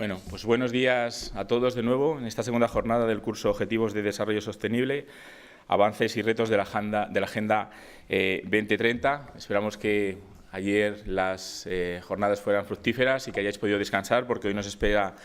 Bueno, pues buenos días a todos de nuevo en esta segunda jornada del curso Objetivos de Desarrollo Sostenible, avances y retos de la Agenda 2030. Esperamos que ayer las jornadas fueran fructíferas y que hayáis podido descansar, porque hoy nos espera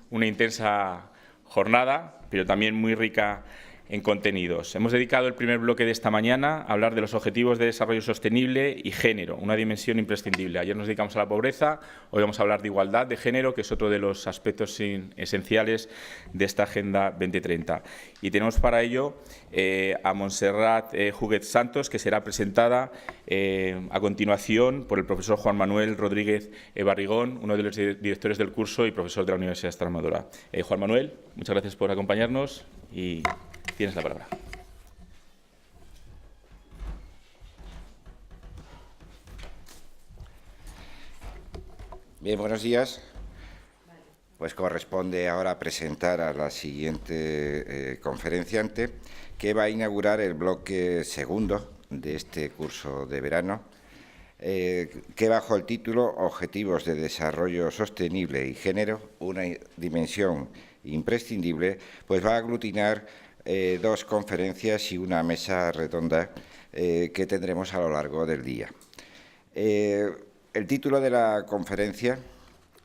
una intensa jornada, pero también muy rica en contenidos. Hemos dedicado el primer bloque de esta mañana a hablar de los objetivos de desarrollo sostenible y género, una dimensión imprescindible. Ayer nos dedicamos a la pobreza, hoy vamos a hablar de igualdad de género, que es otro de los aspectos esenciales de esta Agenda 2030. Y tenemos para ello a Montserrat Huguet Santos, que será presentada a continuación por el profesor Juan Manuel Rodríguez Barrigón, uno de los directores del curso y profesor de la Universidad de Extremadura. Juan Manuel, muchas gracias por acompañarnos y tienes la palabra. Bien, buenos días. Pues corresponde ahora presentar a la siguiente conferenciante, que va a inaugurar el bloque segundo de este curso de verano, que bajo el título Objetivos de Desarrollo Sostenible y Género, una dimensión imprescindible, pues va a aglutinar dos conferencias y una mesa redonda que tendremos a lo largo del día. El título de la conferencia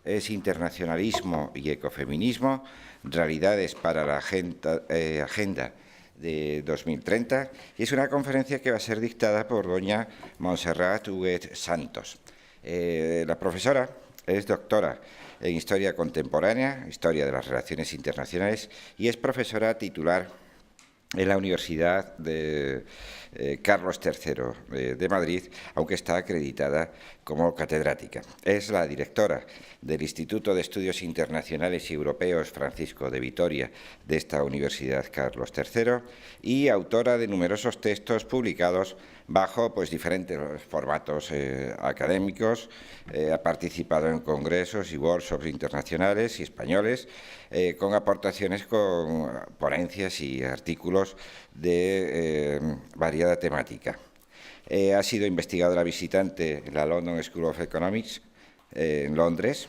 es Internacionalismo y ecofeminismo, realidades para la Agenda de 2030, y es una conferencia que va a ser dictada por doña Montserrat Huguet Santos. La profesora es doctora en Historia Contemporánea, Historia de las Relaciones Internacionales, y es profesora titular en la Universidad de Carlos III de Madrid, aunque está acreditada como catedrática. Es la directora del Instituto de Estudios Internacionales y Europeos Francisco de Vitoria de esta Universidad Carlos III y autora de numerosos textos publicados bajo diferentes formatos académicos. Ha participado en congresos y workshops internacionales y españoles, con aportaciones con ponencias y artículos de variada temática. Ha sido investigadora visitante en la London School of Economics en Londres,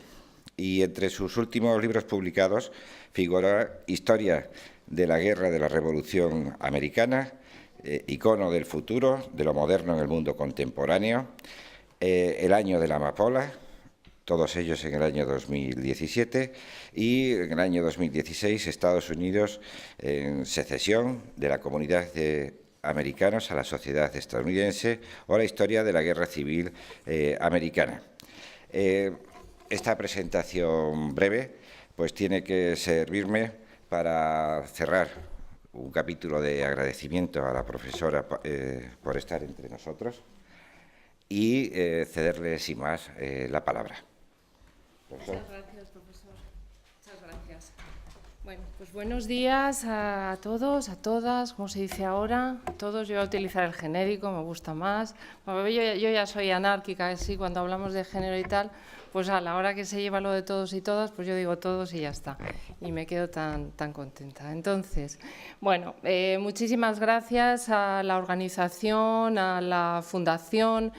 y entre sus últimos libros publicados figura Historia de la Guerra de la Revolución Americana, Icono del futuro, de lo moderno en el mundo contemporáneo, El año de la amapola, todos ellos en el año 2017, y en el año 2016 Estados Unidos en secesión de la comunidad de americanos a la sociedad estadounidense, o la historia de la Guerra Civil Americana. Esta presentación breve pues tiene que servirme para cerrar un capítulo de agradecimiento a la profesora por estar entre nosotros y cederle sin más la palabra. Muchas gracias, profesor. Muchas gracias. Bueno, pues buenos días a todos, a todas, como se dice ahora, a todos. Yo voy a utilizar el genérico, me gusta más. Bueno, yo ya soy anárquica, así cuando hablamos de género y tal, pues a la hora que se lleva lo de todos y todas, pues yo digo todos y ya está. Y me quedo tan contenta. Entonces, bueno, muchísimas gracias a la organización, a la fundación,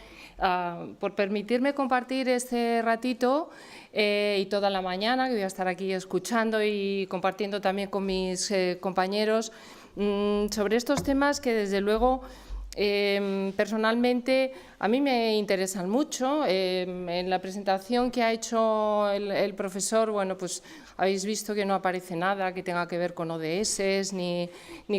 por permitirme compartir este ratito y toda la mañana, que voy a estar aquí escuchando y compartiendo también con mis compañeros sobre estos temas que, desde luego, personalmente a mí me interesan mucho. En la presentación que ha hecho el profesor, bueno, pues habéis visto que no aparece nada que tenga que ver con ODS ni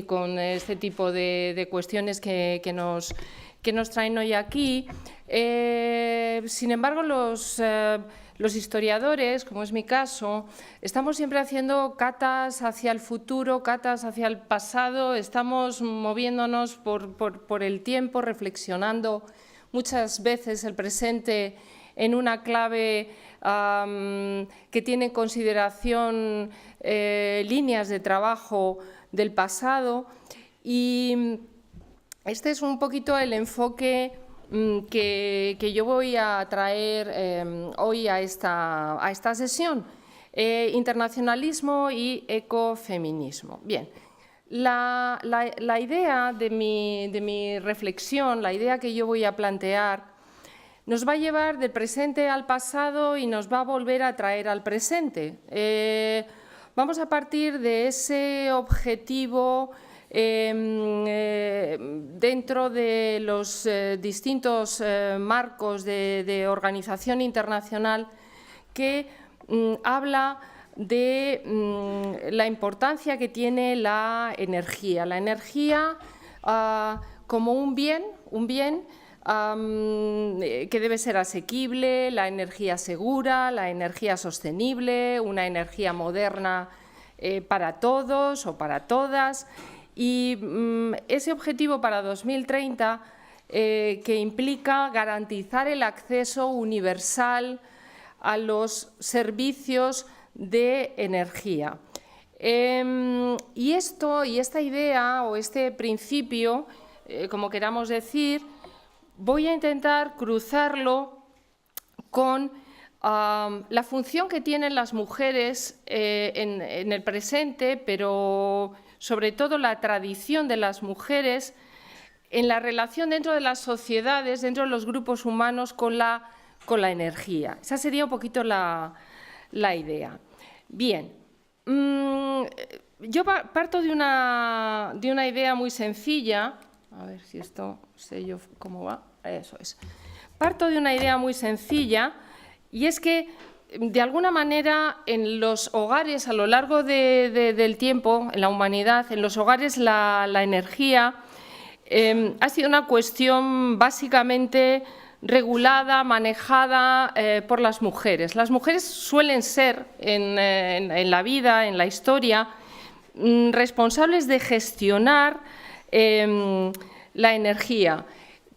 con este tipo de cuestiones que nos traen hoy aquí. Sin embargo, los historiadores, como es mi caso, estamos siempre haciendo catas hacia el futuro, catas hacia el pasado, estamos moviéndonos por el tiempo, reflexionando muchas veces el presente en una clave que tiene en consideración líneas de trabajo del pasado, y este es un poquito el enfoque que yo voy a traer hoy a esta sesión. Internacionalismo y ecofeminismo. Bien, la idea de mi reflexión, la idea que yo voy a plantear, nos va a llevar del presente al pasado y nos va a volver a traer al presente. Vamos a partir de ese objetivo dentro de los distintos marcos de organización internacional que habla de la importancia que tiene la energía como un bien que debe ser asequible, la energía segura, la energía sostenible, una energía moderna para todos o para todas. Y ese objetivo para 2030 que implica garantizar el acceso universal a los servicios de energía. Y esta idea o este principio, como queramos decir, voy a intentar cruzarlo con la función que tienen las mujeres en el presente, pero sobre todo la tradición de las mujeres en la relación dentro de las sociedades, dentro de los grupos humanos con la energía. Esa sería un poquito la idea. Bien, yo parto de una idea muy sencilla. A ver si esto sé yo cómo va. Eso es. Parto de una idea muy sencilla y es que, de alguna manera, en los hogares, a lo largo del tiempo, en la humanidad, en los hogares la energía ha sido una cuestión básicamente regulada, manejada por las mujeres. Las mujeres suelen ser, en la vida, en la historia, responsables de gestionar la energía.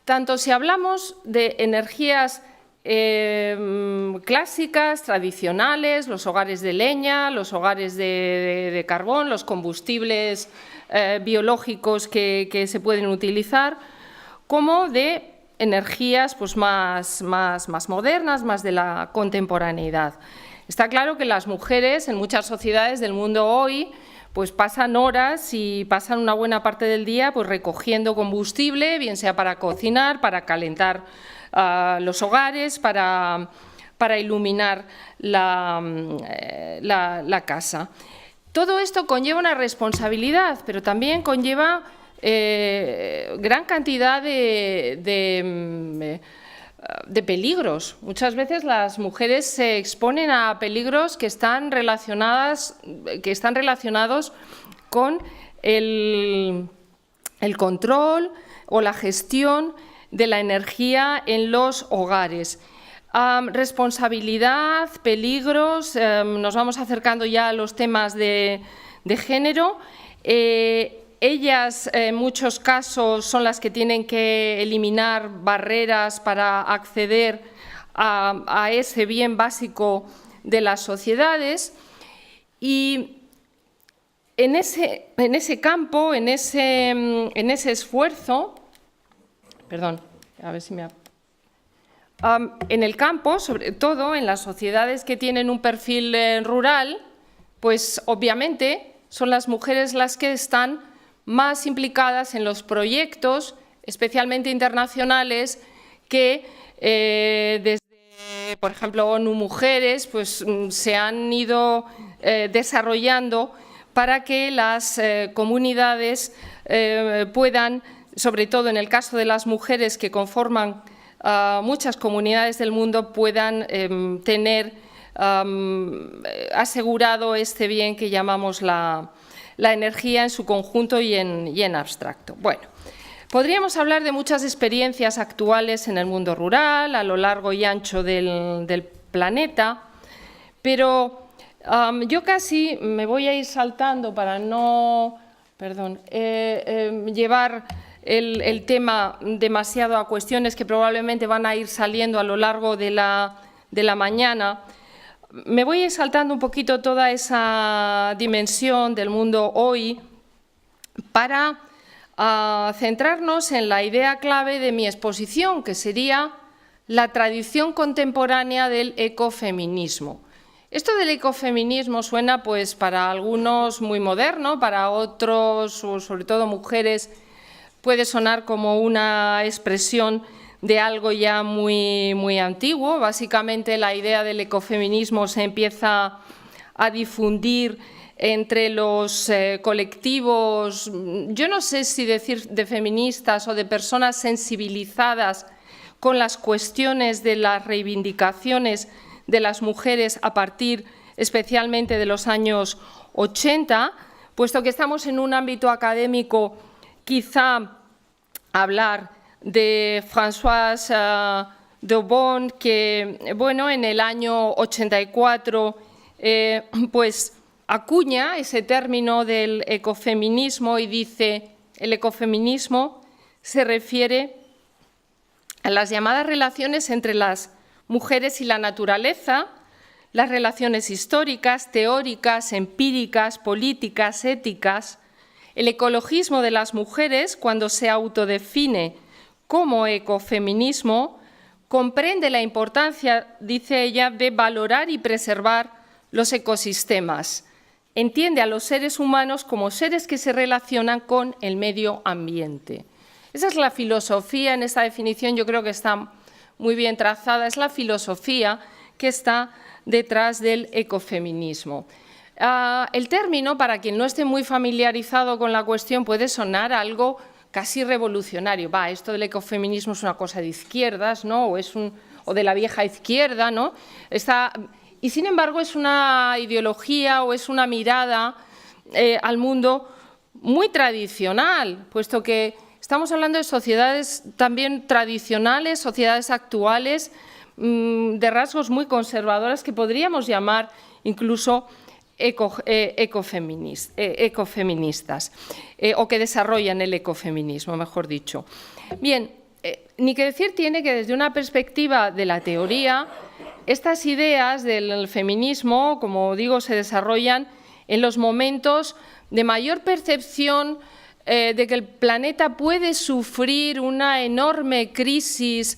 Tanto si hablamos de energías clásicas, tradicionales, los hogares de leña, los hogares de carbón, los combustibles biológicos que se pueden utilizar, como de energías pues, más modernas, más de la contemporaneidad. Está claro que las mujeres en muchas sociedades del mundo hoy pues pasan horas y pasan una buena parte del día pues, recogiendo combustible, bien sea para cocinar, para calentar los hogares, para iluminar la casa. Todo esto conlleva una responsabilidad, pero también conlleva gran cantidad de peligros. Muchas veces las mujeres se exponen a peligros que están relacionados con el control o la gestión de la energía en los hogares. Responsabilidad, peligros, nos vamos acercando ya a los temas de género. Ellas, en muchos casos, son las que tienen que eliminar barreras para acceder a ese bien básico de las sociedades. Y en ese campo, en ese esfuerzo, perdón, a ver si me... en el campo, sobre todo en las sociedades que tienen un perfil rural, pues obviamente son las mujeres las que están más implicadas en los proyectos, especialmente internacionales, que desde, por ejemplo, ONU Mujeres, pues se han ido desarrollando para que las comunidades puedan, sobre todo en el caso de las mujeres que conforman muchas comunidades del mundo, puedan tener asegurado este bien que llamamos la energía en su conjunto y en abstracto. Bueno, podríamos hablar de muchas experiencias actuales en el mundo rural, a lo largo y ancho del planeta, pero yo casi me voy a ir saltando para no, llevar el tema demasiado a cuestiones que probablemente van a ir saliendo a lo largo de la mañana. Me voy a ir saltando un poquito toda esa dimensión del mundo hoy para centrarnos en la idea clave de mi exposición, que sería la tradición contemporánea del ecofeminismo. Esto del ecofeminismo suena pues para algunos muy moderno, para otros, sobre todo mujeres, puede sonar como una expresión de algo ya muy antiguo. Básicamente, la idea del ecofeminismo se empieza a difundir entre los colectivos, yo no sé si decir de feministas o de personas sensibilizadas con las cuestiones de las reivindicaciones de las mujeres a partir especialmente de los años 80, puesto que estamos en un ámbito académico, quizá hablar de Françoise Daubonne, que bueno, en el año 84 pues acuña ese término del ecofeminismo y dice: el ecofeminismo se refiere a las llamadas relaciones entre las mujeres y la naturaleza, las relaciones históricas, teóricas, empíricas, políticas, éticas. El ecologismo de las mujeres, cuando se autodefine como ecofeminismo, comprende la importancia, dice ella, de valorar y preservar los ecosistemas. Entiende a los seres humanos como seres que se relacionan con el medio ambiente. Esa es la filosofía, en esta definición yo creo que está muy bien trazada, es la filosofía que está detrás del ecofeminismo. El término, para quien no esté muy familiarizado con la cuestión, puede sonar algo casi revolucionario. Esto del ecofeminismo es una cosa de izquierdas, ¿no? o de la vieja izquierda, ¿no? Y sin embargo es una ideología o es una mirada al mundo muy tradicional, puesto que estamos hablando de sociedades también tradicionales, sociedades actuales, de rasgos muy conservadores que podríamos llamar incluso ecofeministas, o que desarrollan el ecofeminismo, mejor dicho. Bien, ni que decir tiene que desde una perspectiva de la teoría, estas ideas del feminismo, como digo, se desarrollan en los momentos de mayor percepción de que el planeta puede sufrir una enorme crisis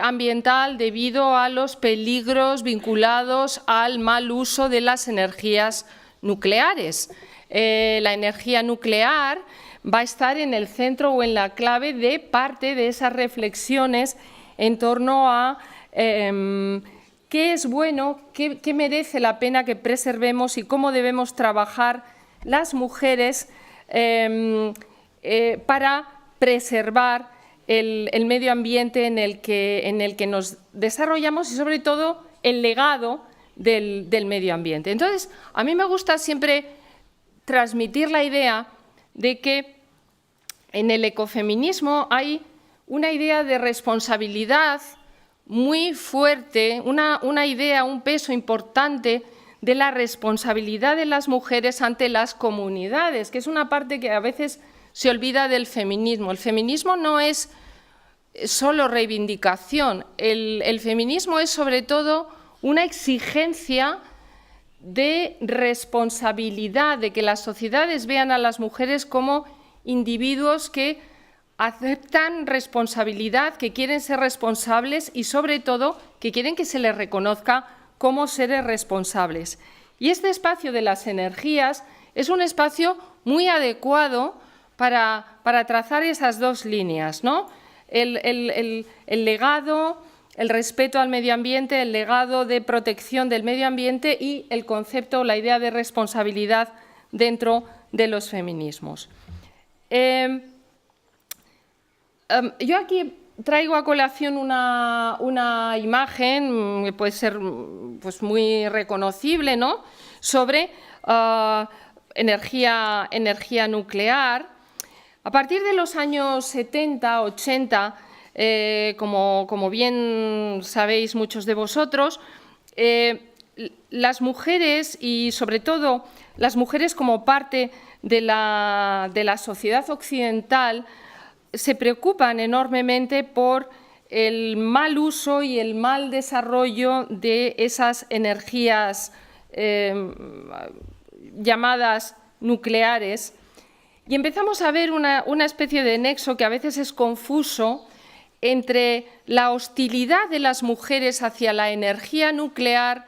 ambiental debido a los peligros vinculados al mal uso de las energías nucleares. La energía nuclear va a estar en el centro o en la clave de parte de esas reflexiones en torno a qué es bueno, qué merece la pena que preservemos y cómo debemos trabajar las mujeres para preservar el medio ambiente en el que nos desarrollamos y, sobre todo, el legado del medio ambiente. Entonces, a mí me gusta siempre transmitir la idea de que en el ecofeminismo hay una idea de responsabilidad muy fuerte, una idea, un peso importante de la responsabilidad de las mujeres ante las comunidades, que es una parte que a veces se olvida del feminismo. El feminismo no es solo reivindicación, el feminismo es sobre todo una exigencia de responsabilidad, de que las sociedades vean a las mujeres como individuos que aceptan responsabilidad, que quieren ser responsables y, sobre todo, que quieren que se les reconozca como seres responsables. Y este espacio de las energías es un espacio muy adecuado para trazar esas dos líneas, ¿no? El legado, el respeto al medio ambiente, el legado de protección del medio ambiente y el concepto, la idea de responsabilidad dentro de los feminismos. Yo aquí traigo a colación una imagen que puede ser pues, muy reconocible, ¿no? Sobre energía nuclear. A partir de los años 70, 80, como bien sabéis muchos de vosotros, las mujeres y sobre todo las mujeres como parte de la sociedad occidental se preocupan enormemente por el mal uso y el mal desarrollo de esas energías llamadas nucleares. Y empezamos a ver una especie de nexo que a veces es confuso entre la hostilidad de las mujeres hacia la energía nuclear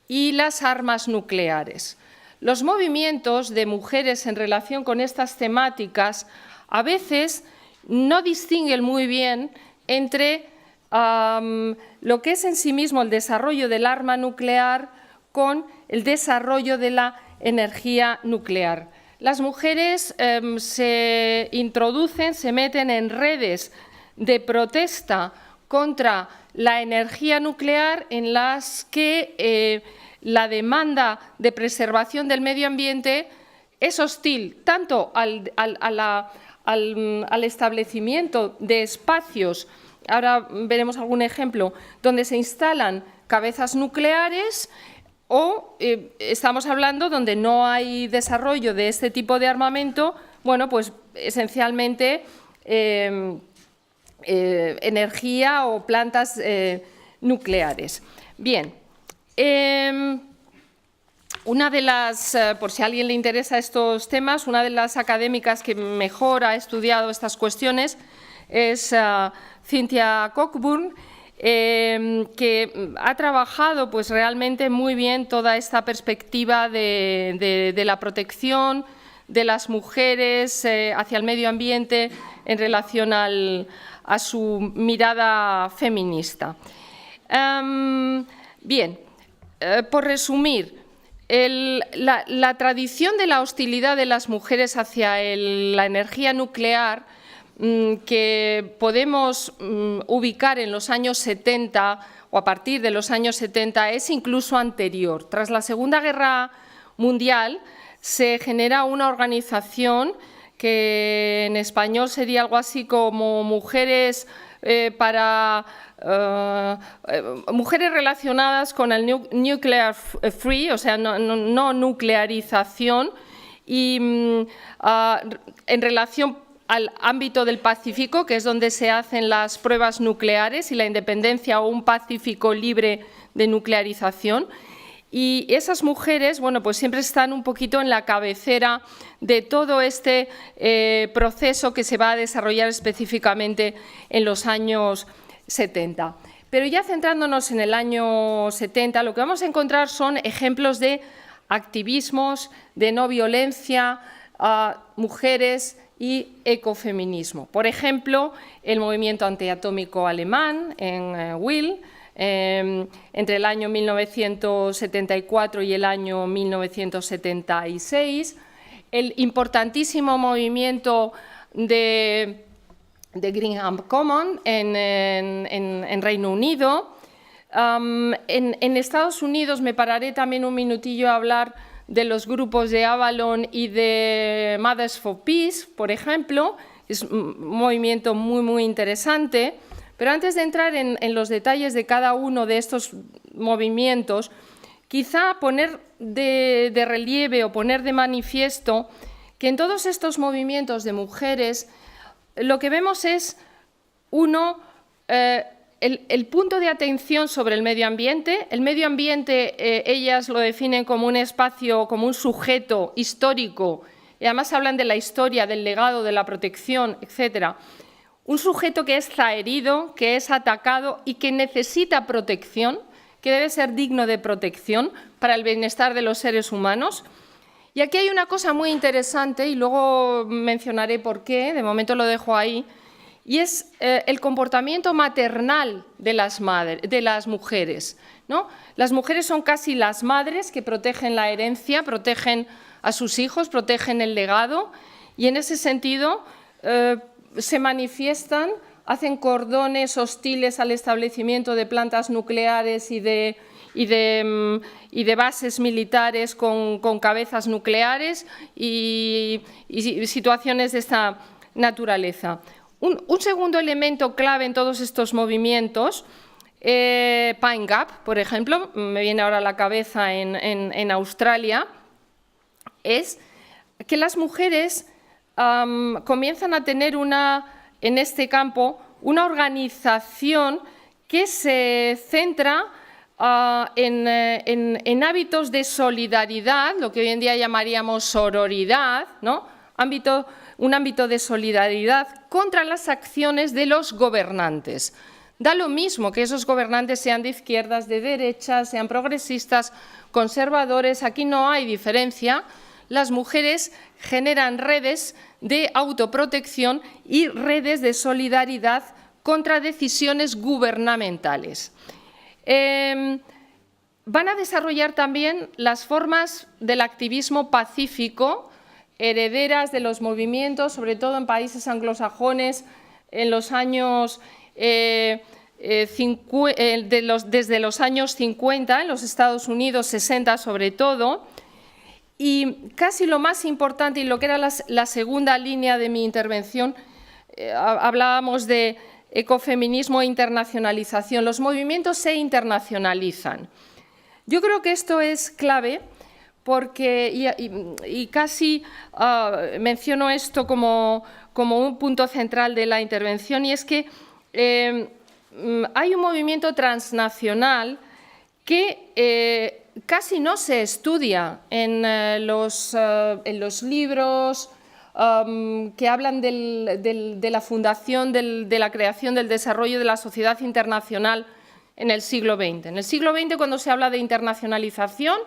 y las armas nucleares. Los movimientos de mujeres en relación con estas temáticas a veces no distinguen muy bien entre lo que es en sí mismo el desarrollo del arma nuclear con el desarrollo de la energía nuclear. Las mujeres se introducen, se meten en redes de protesta contra la energía nuclear en las que la demanda de preservación del medio ambiente es hostil tanto al establecimiento de espacios, ahora veremos algún ejemplo, donde se instalan cabezas nucleares, o estamos hablando donde no hay desarrollo de este tipo de armamento, bueno, pues esencialmente energía o plantas nucleares. Bien, una de las, por si a alguien le interesa estos temas, una de las académicas que mejor ha estudiado estas cuestiones es Cynthia Cockburn, que ha trabajado pues realmente muy bien toda esta perspectiva de la protección de las mujeres hacia el medio ambiente en relación a su mirada feminista. Bien, por resumir, la tradición de la hostilidad de las mujeres hacia la energía nuclear que podemos ubicar en los años 70 o a partir de los años 70 es incluso anterior. Tras la Segunda Guerra Mundial se genera una organización que en español sería algo así como mujeres mujeres relacionadas con el nuclear free, o sea, no nuclearización, y en relación al ámbito del Pacífico, que es donde se hacen las pruebas nucleares y la independencia o un Pacífico libre de nuclearización. Y esas mujeres, bueno, pues siempre están un poquito en la cabecera de todo este proceso que se va a desarrollar específicamente en los años 70. Pero ya centrándonos en el año 70, lo que vamos a encontrar son ejemplos de activismos, de no violencia, mujeres y ecofeminismo. Por ejemplo, el movimiento antiatómico alemán en Wil, entre el año 1974 y el año 1976, el importantísimo movimiento de Greenham Common en Reino Unido. En Estados Unidos me pararé también un minutillo a hablar de los grupos de Avalon y de Mothers for Peace, por ejemplo. Es un movimiento muy interesante. Pero antes de entrar en los detalles de cada uno de estos movimientos, quizá poner de relieve o poner de manifiesto que en todos estos movimientos de mujeres lo que vemos es, uno, el punto de atención sobre el medio ambiente. El medio ambiente ellas lo definen como un espacio, como un sujeto histórico, y además hablan de la historia, del legado, de la protección, etcétera. Un sujeto que es zaherido, que es atacado y que necesita protección, que debe ser digno de protección para el bienestar de los seres humanos. Y aquí hay una cosa muy interesante, y luego mencionaré por qué, de momento lo dejo ahí, y es el comportamiento maternal de las mujeres, ¿no? Las mujeres son casi las madres que protegen la herencia, protegen a sus hijos, protegen el legado, y en ese sentido se manifiestan, hacen cordones hostiles al establecimiento de plantas nucleares y de bases militares con cabezas nucleares y situaciones de esta naturaleza. Un segundo elemento clave en todos estos movimientos, Pine Gap, por ejemplo, me viene ahora a la cabeza en Australia, es que las mujeres comienzan a tener en este campo una organización que se centra en hábitos de solidaridad, lo que hoy en día llamaríamos sororidad, ¿no? Un ámbito de solidaridad contra las acciones de los gobernantes. Da lo mismo que esos gobernantes sean de izquierdas, de derechas, sean progresistas, conservadores, aquí no hay diferencia. Las mujeres generan redes de autoprotección y redes de solidaridad contra decisiones gubernamentales. Van a desarrollar también las formas del activismo pacífico, herederas de los movimientos, sobre todo en países anglosajones, en los años desde los años 50, en los Estados Unidos 60 sobre todo, y casi lo más importante y lo que era la segunda línea de mi intervención, hablábamos de ecofeminismo e internacionalización. Los movimientos se internacionalizan. Yo creo que esto es clave porque, y casi menciono esto como un punto central de la intervención, y es que hay un movimiento transnacional que casi no se estudia en los libros que hablan de la fundación, de la creación, del desarrollo de la sociedad internacional en el siglo XX. En el siglo XX, cuando se habla de internacionalización,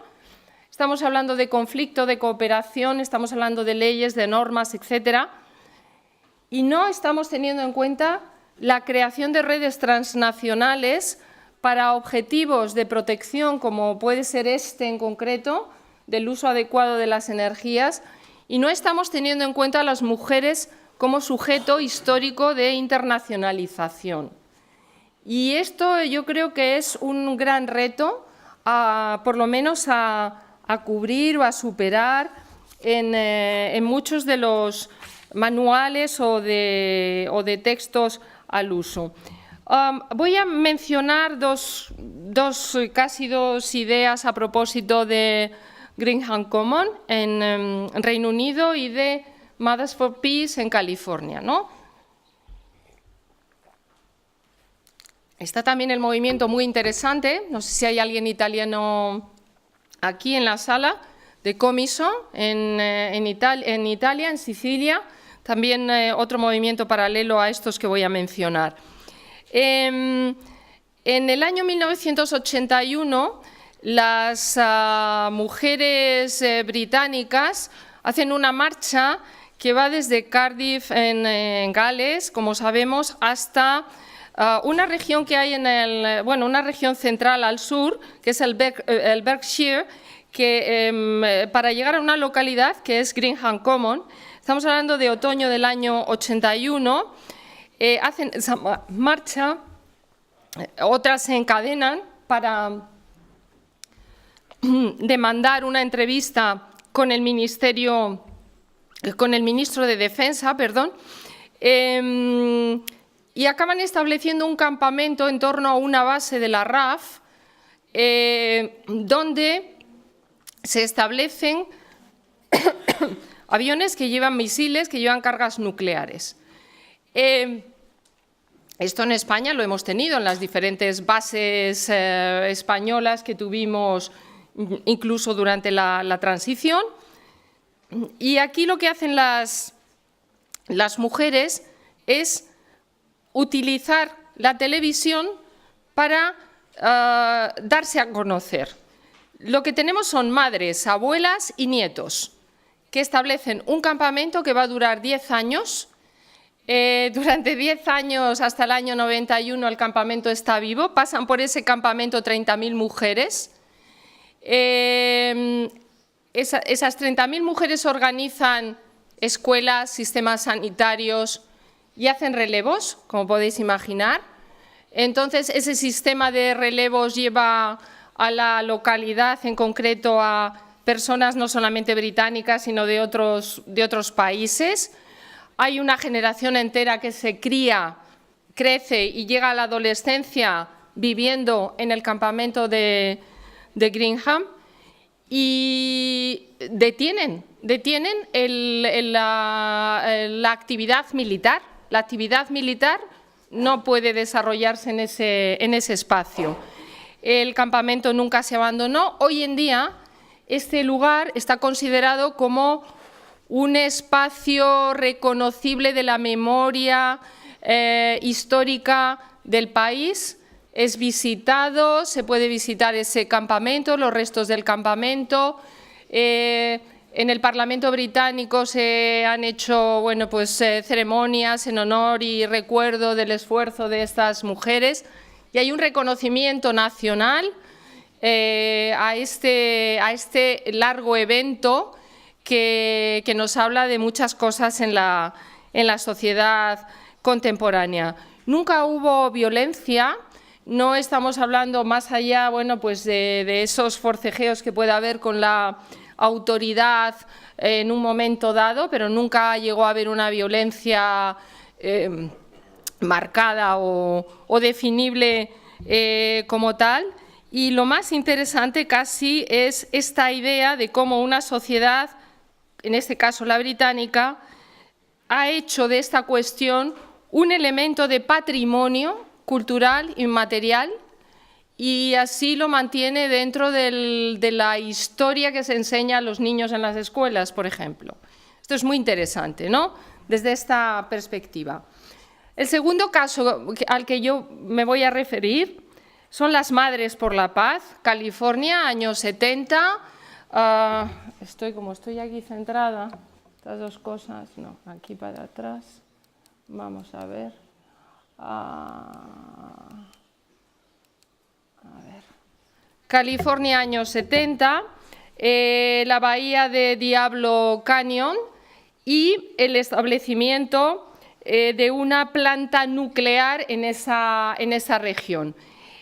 estamos hablando de conflicto, de cooperación, estamos hablando de leyes, de normas, etcétera, y no estamos teniendo en cuenta la creación de redes transnacionales para objetivos de protección, como puede ser este en concreto, del uso adecuado de las energías, y no estamos teniendo en cuenta a las mujeres como sujeto histórico de internacionalización. Y esto yo creo que es un gran reto, por lo menos a cubrir o a superar en muchos de los manuales o de textos al uso. Voy a mencionar casi dos ideas a propósito de Greenham Common en Reino Unido y de Mothers for Peace en California, ¿no? Está también el movimiento muy interesante, no sé si hay alguien italiano aquí en la sala, de Comiso en Italia, en Sicilia, también otro movimiento paralelo a estos que voy a mencionar. En el año 1981, las mujeres británicas hacen una marcha que va desde Cardiff en Gales, como sabemos, hasta una región que hay una región central al sur, que es el Berkshire, que para llegar a una localidad que es Greenham Common, estamos hablando de otoño del año 81, hacen esa marcha, otras se encadenan para demandar una entrevista con el ministro de Defensa, perdón, y acaban estableciendo un campamento en torno a una base de la RAF, donde se establecen aviones que llevan misiles, que llevan cargas nucleares. Esto en España lo hemos tenido en las diferentes bases españolas que tuvimos incluso durante la transición. Y aquí lo que hacen las mujeres es utilizar la televisión para darse a conocer. Lo que tenemos son madres, abuelas y nietos que establecen un campamento que va a durar 10 años. Durante 10 años, hasta el año 91, el campamento está vivo. Pasan por ese campamento 30.000 mujeres. Esas 30.000 mujeres organizan escuelas, sistemas sanitarios y hacen relevos, como podéis imaginar. Entonces, ese sistema de relevos lleva a la localidad, en concreto a personas no solamente británicas, sino de otros países. Hay una generación entera que se crece y llega a la adolescencia viviendo en el campamento de Greenham y detienen la actividad militar. La actividad militar no puede desarrollarse en ese espacio. El campamento nunca se abandonó. Hoy en día este lugar está considerado como un espacio reconocible de la memoria histórica del país. Es visitado, se puede visitar ese campamento, los restos del campamento. En el Parlamento británico se han hecho ceremonias en honor y recuerdo del esfuerzo de estas mujeres y hay un reconocimiento nacional a este largo evento que nos habla de muchas cosas en la sociedad contemporánea. Nunca hubo violencia, no estamos hablando más allá de esos forcejeos que puede haber con la autoridad en un momento dado, pero nunca llegó a haber una violencia marcada o definible como tal. Y lo más interesante casi es esta idea de cómo una sociedad, en este caso la británica, ha hecho de esta cuestión un elemento de patrimonio cultural inmaterial y así lo mantiene dentro de la historia que se enseña a los niños en las escuelas, por ejemplo. Esto es muy interesante, ¿no?, desde esta perspectiva. El segundo caso al que yo me voy a referir son las Madres por la Paz, California, años 70. Estoy aquí centrada, estas dos cosas, no, aquí para atrás, vamos a ver. California, años 70, la bahía de Diablo Canyon y el establecimiento de una planta nuclear en esa región,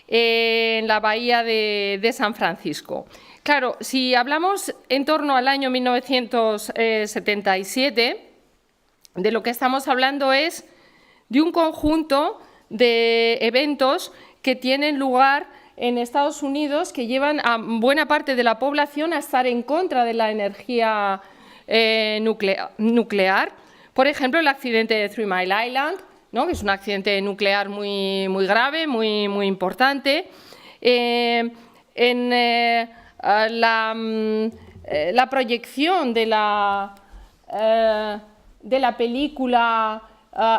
en la bahía de San Francisco. Claro, si hablamos en torno al año 1977, de lo que estamos hablando es de un conjunto de eventos que tienen lugar en Estados Unidos que llevan a buena parte de la población a estar en contra de la energía nuclear. Por ejemplo, el accidente de Three Mile Island, ¿no?, que es un accidente nuclear muy grave, muy importante. La proyección de la película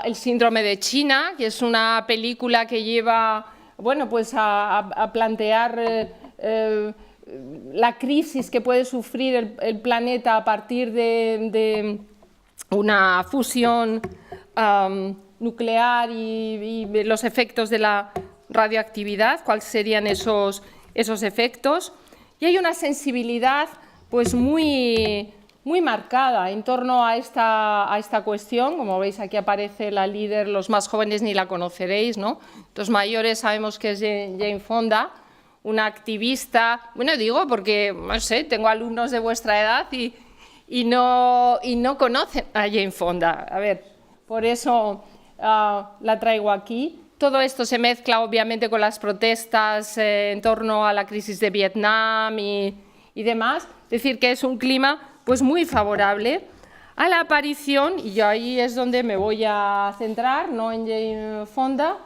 El síndrome de China, que es una película que lleva a plantear la crisis que puede sufrir el planeta a partir de una fusión nuclear y los efectos de la radioactividad, cuáles serían esos efectos. Y hay una sensibilidad muy marcada en torno a esta cuestión. Como veis, aquí aparece la líder, los más jóvenes ni la conoceréis, ¿no? Los mayores sabemos que es Jane Fonda, una activista, digo porque, no sé, tengo alumnos de vuestra edad y no conocen a Jane Fonda. A ver, por eso la traigo aquí. Todo esto se mezcla obviamente con las protestas en torno a la crisis de Vietnam y demás. Es decir, que es un clima muy favorable a la aparición, y yo ahí es donde me voy a centrar, no en Jane Fonda,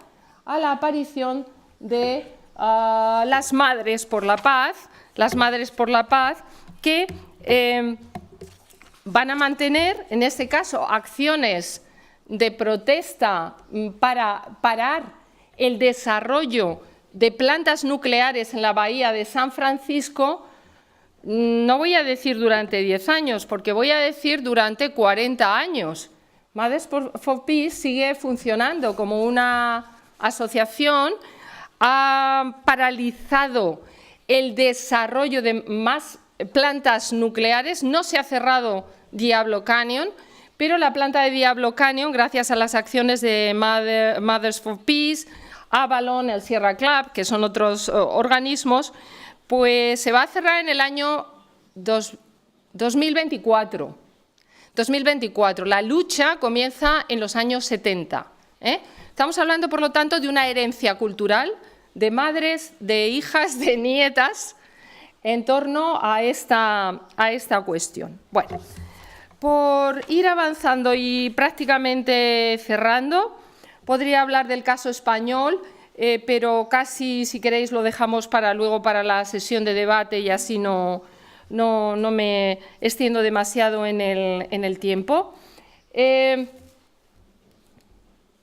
a la aparición de las Madres por la Paz, que van a mantener, en este caso, acciones de protesta para parar el desarrollo de plantas nucleares en la bahía de San Francisco. No voy a decir durante 10 años, porque voy a decir durante 40 años. Mothers for Peace sigue funcionando como una asociación, ha paralizado el desarrollo de más plantas nucleares, no se ha cerrado Diablo Canyon, pero la planta de Diablo Canyon, gracias a las acciones de Mothers for Peace, Avalon, el Sierra Club, que son otros organismos, pues se va a cerrar en el año 2024. La lucha comienza en los años 70. Estamos hablando, por lo tanto, de una herencia cultural de madres, de hijas, de nietas, en torno a esta cuestión. Bueno, por ir avanzando y prácticamente cerrando, podría hablar del caso español, pero casi, si queréis, lo dejamos para luego, para la sesión de debate, y así no me extiendo demasiado en el tiempo.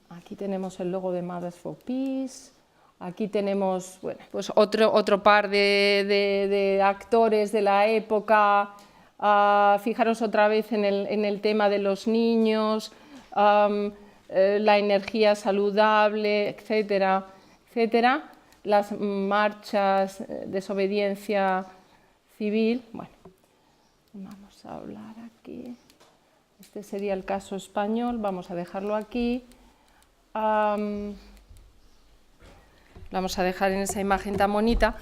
Aquí tenemos el logo de Mothers for Peace. Aquí tenemos otro par de actores de la época Fijaros otra vez en el tema de los niños, la energía saludable, etcétera, etcétera. Las marchas, desobediencia civil. Bueno, vamos a hablar aquí. Este sería el caso español, vamos a dejarlo aquí. Vamos a dejar en esa imagen tan bonita.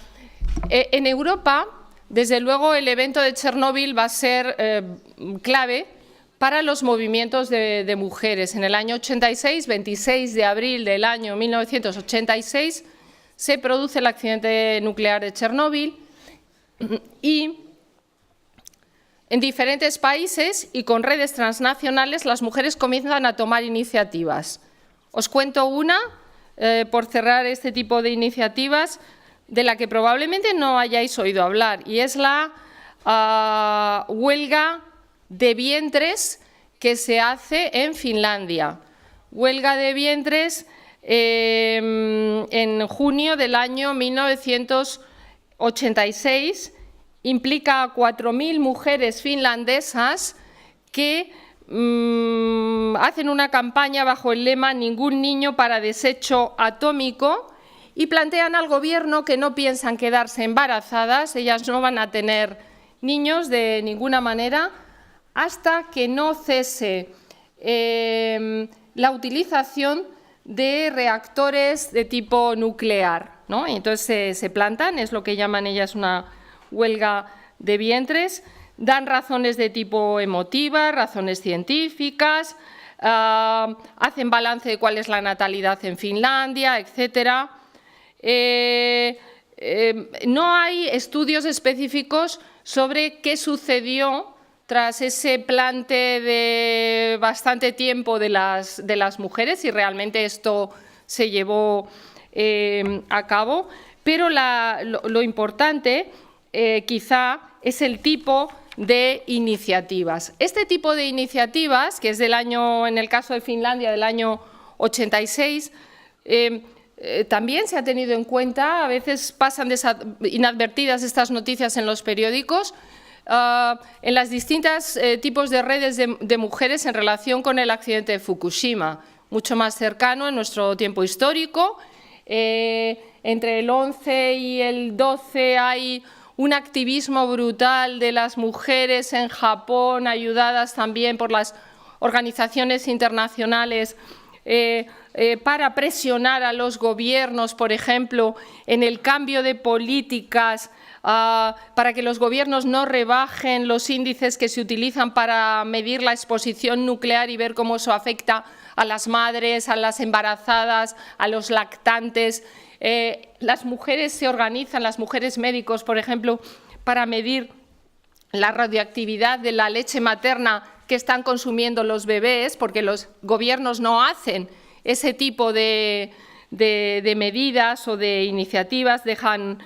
En Europa, desde luego, el evento de Chernóbil va a ser clave para los movimientos de mujeres. En el año 86, 26 de abril del año 1986, se produce el accidente nuclear de Chernóbil y en diferentes países y con redes transnacionales las mujeres comienzan a tomar iniciativas. Os cuento una, por cerrar este tipo de iniciativas, de la que probablemente no hayáis oído hablar, y es la huelga de vientres que se hace en Finlandia. Huelga de vientres en junio del año 1986, implica a 4.000 mujeres finlandesas que hacen una campaña bajo el lema "Ningún niño para desecho atómico" y plantean al gobierno que no piensan quedarse embarazadas, ellas no van a tener niños de ninguna manera hasta que no cese la utilización de reactores de tipo nuclear, ¿no? Y entonces se plantan, es lo que llaman ellas una huelga de vientres, dan razones de tipo emotiva, razones científicas, hacen balance de cuál es la natalidad en Finlandia, etcétera. No hay estudios específicos sobre qué sucedió tras ese plante de bastante tiempo de las mujeres, y realmente esto se llevó a cabo, pero lo importante quizá es el tipo de iniciativas. Este tipo de iniciativas, que es del año, en el caso de Finlandia, del año 86, también se ha tenido en cuenta, a veces pasan inadvertidas estas noticias en los periódicos, en las distintas tipos de redes de mujeres en relación con el accidente de Fukushima, mucho más cercano en nuestro tiempo histórico. Entre el 11 y el 12 hay un activismo brutal de las mujeres en Japón, ayudadas también por las organizaciones internacionales, para presionar a los gobiernos, por ejemplo, en el cambio de políticas, para que los gobiernos no rebajen los índices que se utilizan para medir la exposición nuclear y ver cómo eso afecta a las madres, a las embarazadas, a los lactantes. Las mujeres se organizan, las mujeres médicos, por ejemplo, para medir la radioactividad de la leche materna que están consumiendo los bebés, porque los gobiernos no hacen ese tipo de medidas o de iniciativas, dejan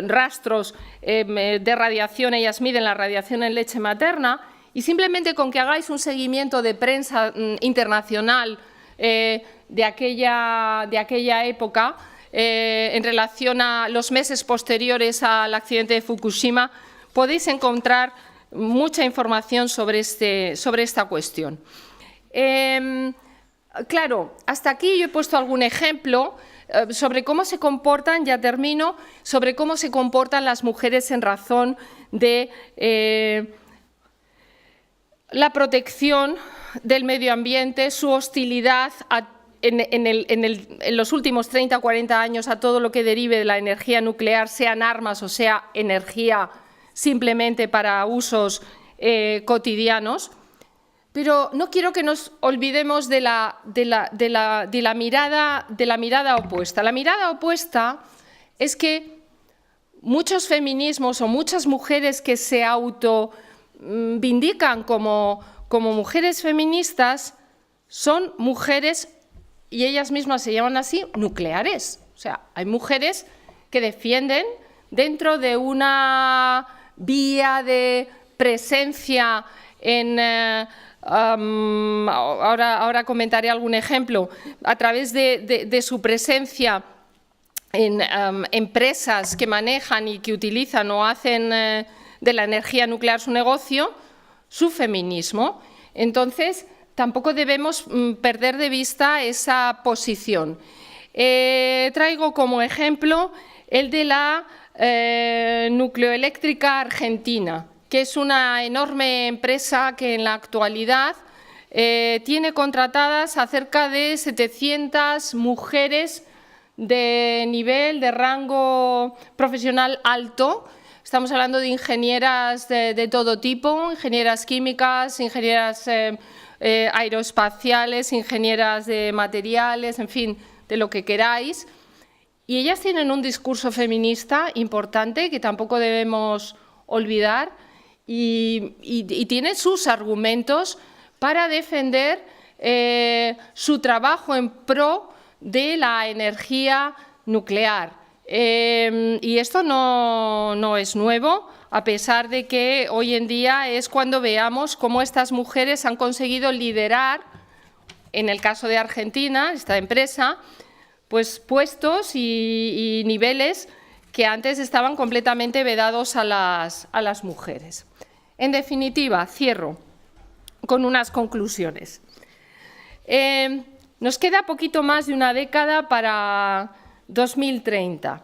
rastros de radiación, ellas miden la radiación en leche materna, y simplemente con que hagáis un seguimiento de prensa internacional de aquella época, en relación a los meses posteriores al accidente de Fukushima, podéis encontrar mucha información sobre esta cuestión. Claro, hasta aquí yo he puesto algún ejemplo sobre cómo se comportan, ya termino, sobre cómo se comportan las mujeres en razón de la protección del medio ambiente, su hostilidad en los últimos 30 o 40 años a todo lo que derive de la energía nuclear, sean armas o sea energía simplemente para usos cotidianos. Pero no quiero que nos olvidemos de la mirada opuesta. La mirada opuesta es que muchos feminismos o muchas mujeres que se autovindican como mujeres feministas son mujeres, y ellas mismas se llaman así, nucleares. O sea, hay mujeres que defienden dentro de una vía de presencia en... ahora comentaré algún ejemplo, a través de su presencia en empresas que manejan y que utilizan o hacen de la energía nuclear su negocio, su feminismo. Entonces, tampoco debemos perder de vista esa posición. Traigo como ejemplo el de la nucleoeléctrica argentina, que es una enorme empresa que en la actualidad tiene contratadas a cerca de 700 mujeres de nivel, de rango profesional alto. Estamos hablando de ingenieras de todo tipo, ingenieras químicas, ingenieras aeroespaciales, ingenieras de materiales, en fin, de lo que queráis. Y ellas tienen un discurso feminista importante que tampoco debemos olvidar y tienen sus argumentos para defender su trabajo en pro de la energía nuclear. Y esto no es nuevo, a pesar de que hoy en día es cuando veamos cómo estas mujeres han conseguido liderar, en el caso de Argentina, esta empresa, pues puestos y niveles que antes estaban completamente vedados a las mujeres. En definitiva, cierro con unas conclusiones. Nos queda poquito más de una década para 2030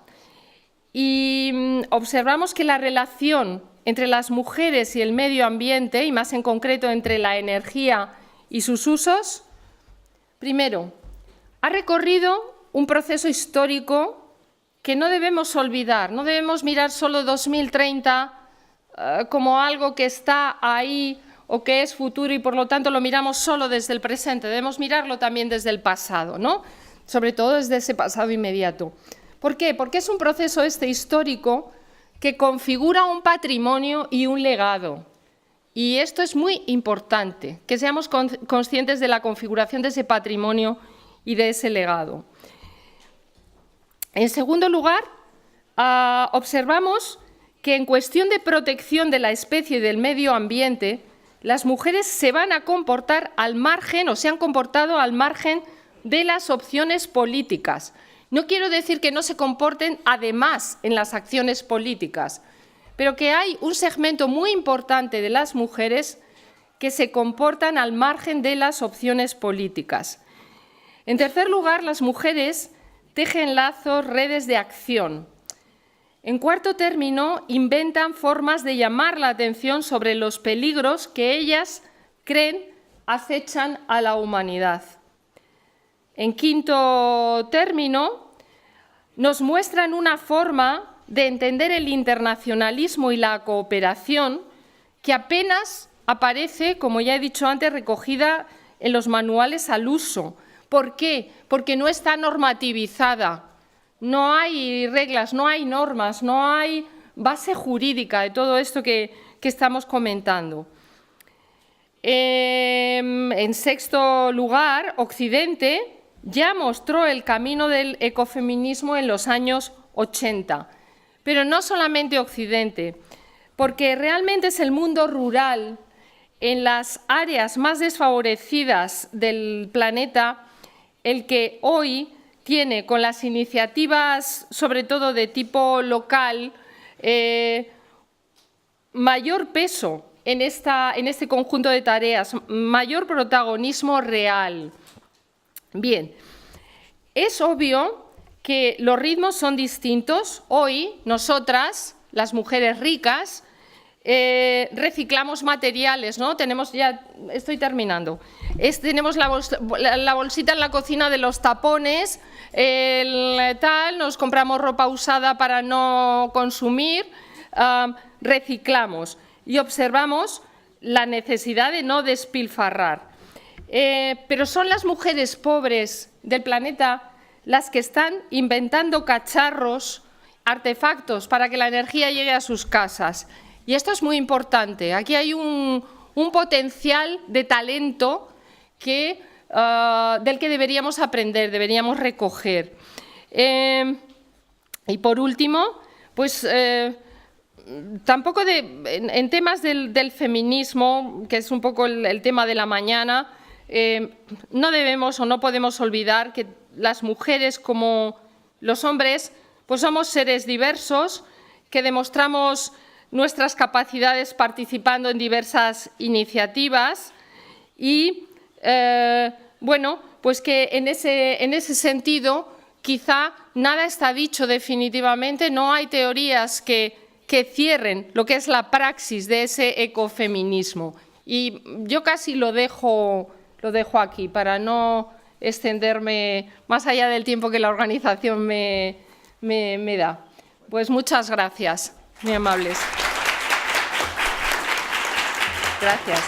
y observamos que la relación entre las mujeres y el medio ambiente, y más en concreto entre la energía y sus usos, primero, ha recorrido un proceso histórico que no debemos olvidar, no debemos mirar solo 2030 como algo que está ahí o que es futuro y por lo tanto lo miramos solo desde el presente, debemos mirarlo también desde el pasado, ¿no? Sobre todo desde ese pasado inmediato. ¿Por qué? Porque es un proceso histórico que configura un patrimonio y un legado. Y esto es muy importante, que seamos conscientes de la configuración de ese patrimonio y de ese legado. En segundo lugar, observamos que en cuestión de protección de la especie y del medio ambiente, las mujeres se van a comportar al margen o se han comportado al margen de las opciones políticas. No quiero decir que no se comporten además en las acciones políticas, pero que hay un segmento muy importante de las mujeres que se comportan al margen de las opciones políticas. En tercer lugar, las mujeres tejen lazos, redes de acción. En cuarto término, inventan formas de llamar la atención sobre los peligros que ellas creen acechan a la humanidad. En quinto término, nos muestran una forma de entender el internacionalismo y la cooperación que apenas aparece, como ya he dicho antes, recogida en los manuales al uso. ¿Por qué? Porque no está normativizada. No hay reglas, no hay normas, no hay base jurídica de todo esto que estamos comentando. En sexto lugar, Occidente ya mostró el camino del ecofeminismo en los años 80, pero no solamente Occidente, porque realmente es el mundo rural, en las áreas más desfavorecidas del planeta, el que hoy tiene, con las iniciativas, sobre todo de tipo local, mayor peso en este conjunto de tareas, mayor protagonismo real. Bien, es obvio que los ritmos son distintos. Hoy, nosotras, las mujeres ricas, reciclamos materiales, ¿no? Tenemos ya, estoy terminando, tenemos la bolsita en la cocina de los tapones, nos compramos ropa usada para no consumir, reciclamos y observamos la necesidad de no despilfarrar. Pero son las mujeres pobres del planeta las que están inventando cacharros, artefactos para que la energía llegue a sus casas. Y esto es muy importante. Aquí hay un potencial de talento del que deberíamos aprender, deberíamos recoger. Y por último, pues tampoco en temas del feminismo, que es un poco el tema de la mañana, no debemos o no podemos olvidar que las mujeres, como los hombres, pues somos seres diversos, que demostramos nuestras capacidades participando en diversas iniciativas y, bueno, pues que en ese sentido quizá nada está dicho definitivamente, no hay teorías que cierren lo que es la praxis de ese ecofeminismo. Y yo casi lo dejo aquí para no extenderme más allá del tiempo que la organización me da. Pues muchas gracias, muy amables. Gracias.